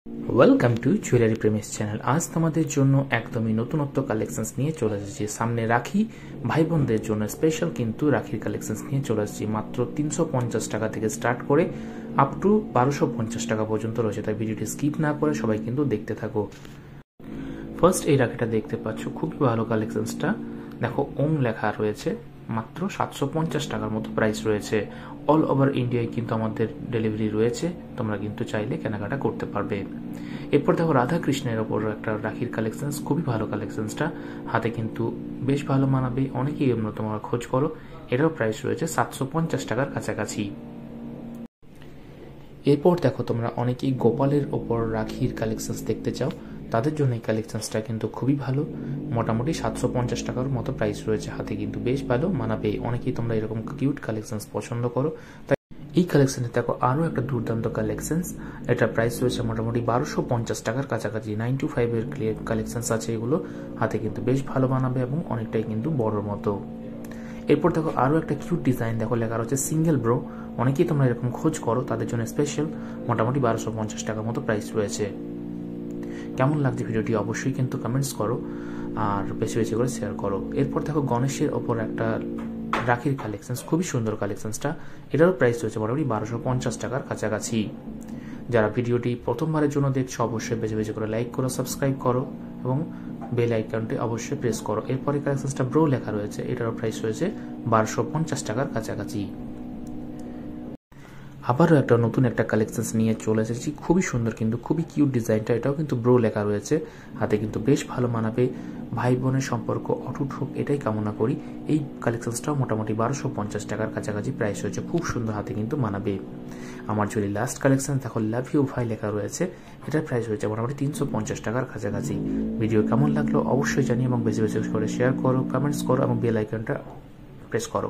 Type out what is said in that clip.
Welcome to jewellery premise channel. আজ তোমাদের জন্য একদমই নতুনত্ব কালেকশনস নিয়ে চলে এসেছি। সামনে রাখি, ভাই বোনদের জন্য স্পেশাল কিন্তু রাখির কালেকশনস নিয়ে চলে এসেছি। মাত্র 350 টাকা থেকে স্টার্ট করে আপ টু 1250 টাকা পর্যন্ত রয়েছে, তাই ভিডিওটি স্কিপ না করে সবাই কিন্তু দেখতে থাকো। ফার্স্ট এই রাখিটা দেখতে পাচ্ছ, খুবই ভালো কালেকশনসটা। দেখো ওম লেখা রয়েছে, মাত্র 750 টাকার মতো প্রাইস রয়েছে। অল ওভার ইন্ডিয়ায় কিন্তু আমাদের ডেলিভারি রয়েছে, তোমরা কিন্তু চাইলে কেনাকাটা করতে পারবে। এরপর দেখো রাধা কৃষ্ণের ওপর একটা রাখির কালেকশনস, খুবই ভালো কালেকশনসটা, হাতে কিন্তু বেশ ভালো মানাবে, অনেকেই তোমরা খোঁজ করো। এটাও প্রাইস রয়েছে 750 টাকার কাছাকাছি। এরপর দেখো তোমরা অনেকেই গোপালের ওপর রাখির কালেকশনস দেখতে চাও, তাদের জন্য এই কালেকশনসটা কিন্তু খুবই ভালো। মোটামুটি 750 টাকার মতো প্রাইস রয়েছে, হাতে কিন্তু বেশ ভালো মানাবে। অনেকেই তোমরা এরকম কিউট কালেকশনস পছন্দ করো, তাই এই কালেকশনে দেখো আরও একটা দুর্দান্ত কালেকশনস। এটা প্রাইস রয়েছে মোটামুটি 1250 টাকার কাছাকাছি। 925 এর কালেকশনস আছে এগুলো, হাতে কিন্তু বেশ ভালো মানাবে এবং অনেকটাই কিন্তু বড়র মতো। এরপর দেখো আরও একটা কিউট ডিজাইন, দেখো লেখা রয়েছে সিঙ্গেল ব্রো। অনেকেই তোমরা এরকম খোঁজ করো, তাদের জন্য স্পেশাল মোটামুটি 1250 টাকার মতো প্রাইস রয়েছে। কেমন লাগছে ভিডিওটি অবশ্যই কিন্তু কমেন্টস করো আর বেশি বেশি করে শেয়ার করো। এরপর দেখো গণেশের ওপর একটা রাখির কালেকশনস, খুবই সুন্দর কালেকশনসটা। এটারও প্রাইস রয়েছে মোটামুটি 1250 টাকার কাছাকাছি। যারা ভিডিওটি প্রথমবারের জন্য দেখছো অবশ্যই বেশি বেশি করে লাইক করো, সাবস্ক্রাইব করো এবং বেল আইকনটি অবশ্যই প্রেস করো। এরপরে কালেকশনসটা ব্রো লেখা রয়েছে, এটারও প্রাইস রয়েছে 1250 টাকার কাছাকাছি। আবারও একটা নতুন একটা কালেকশনস নিয়ে চলে এসেছি, খুবই সুন্দর কিন্তু খুবই কিউট ডিজাইনটা। এটাও কিন্তু ব্রো লেখা রয়েছে, হাতে কিন্তু বেশ ভালো মানাবে। ভাই বোনের সম্পর্ক অটুট হোক এটাই কামনা করি। এই কালেকশনসটাও মোটামুটি 1250 টাকার কাছাকাছি প্রাইস হয়েছে, খুব সুন্দর, হাতে কিন্তু মানাবে। আমার যদি লাস্ট কালেকশন দেখো লাভ ইউ ভাই লেখা রয়েছে, এটার প্রাইস হয়েছে মোটামুটি 350 টাকার কাছাকাছি। ভিডিও কেমন লাগলো অবশ্যই জানিয়ে এবং বেশি বেশি করে শেয়ার করো, কমেন্টস করো এবং বেল আইকনটা প্রেস করো।